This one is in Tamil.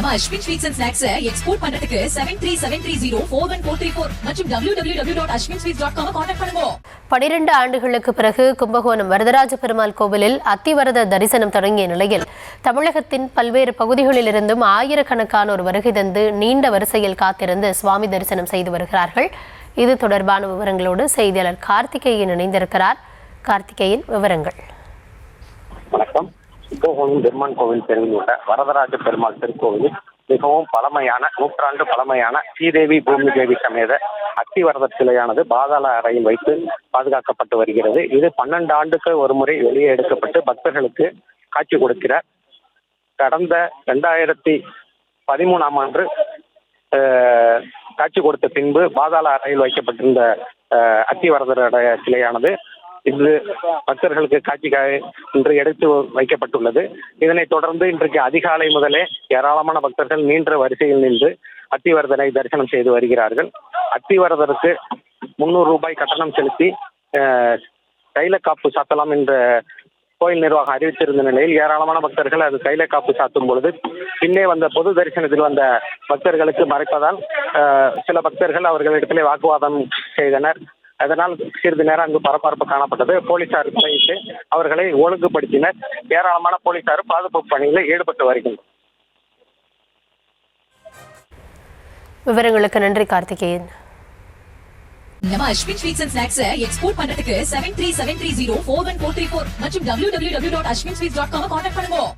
நம்ம Ashwin sweets and snacks export பண்றதுக்கு 7373041434 மற்றும் www.ashwinsweets.com கான்டாக்ட் பண்ணுங்க. 12 ஆண்டுகளுக்கு பிறகு கும்பகோணம் வரதராஜ பெருமாள் கோவிலில் அத்திவரத தரிசனம் தொடங்கிய நிலையில் தமிழகத்தின் பல்வேறு பகுதிகளில் இருந்தும் ஆயிரக்கணக்கானோர் வருகை தந்து நீண்ட வரிசையில் காத்திருந்து சுவாமி தரிசனம் செய்து வருகிறார்கள். இது தொடர்பான விவரங்களோடு செய்தியாளர் கார்த்திகேயன் இணைந்திருக்கிறார். கார்த்திகேயன், விவரங்கள். வணக்கம். கும்பகோணம் பெருமான் கோவில் தெருவில் உள்ள வரதராஜ பெருமாள் திருக்கோவிலில் மிகவும் பழமையான 100 ஆண்டு பழமையான ஸ்ரீதேவி பூமி தேவி சமேத அத்திவரத சிலையானது பாதாள அறையில் வைத்து பாதுகாக்கப்பட்டு வருகிறது. இது 12 ஆண்டுக்கு ஒரு முறை வெளியே எடுக்கப்பட்டு பக்தர்களுக்கு காட்சி கொடுக்கிறார். கடந்த 2013ஆம் ஆண்டு காட்சி கொடுத்த பின்பு பாதாள அறையில் வைக்கப்பட்டிருந்த அத்திவரதருடைய சிலையானது இன்று பக்தர்களுக்கு காட்சிக்காக இன்று எடுத்து வைக்கப்பட்டுள்ளது. இதனைத் தொடர்ந்து இன்றைக்கு அதிகாலை முதலே ஏராளமான பக்தர்கள் நீண்ட வரிசையில் நின்று அத்திவரதரை தரிசனம் செய்து வருகிறார்கள். அத்திவரதருக்கு 300 ரூபாய் கட்டணம் செலுத்தி தைலக்காப்பு சாத்தலாம் என்ற கோயில் நிர்வாகம் அறிவித்திருந்த நிலையில் ஏராளமான பக்தர்கள் அது தைலக்காப்பு சாத்தும் பொழுது பின்னே வந்த பொது தரிசனத்தில் வந்த பக்தர்களுக்கு மறைப்பதால் சில பக்தர்கள் அவர்களிடத்திலே வாக்குவாதம் செய்தனர். அதனால் சிறிது நேரம் அங்கு பரபரப்பு காணப்பட்டது. போலீசார் குறைத்து அவர்களை ஒழுங்குபடுத்தினர். ஏராளமான போலீசார் பாதுகாப்பு பணியில் ஈடுபட்டு வருகின்றனர். விவரங்களுக்கு நன்றி கார்த்திகேயன். நம்ம Ashwin sweets and snacks export பண்றதுக்கு 7373041434 மற்றும் www.ashwinsweets.com கான்டாக்ட் பண்ணுங்க.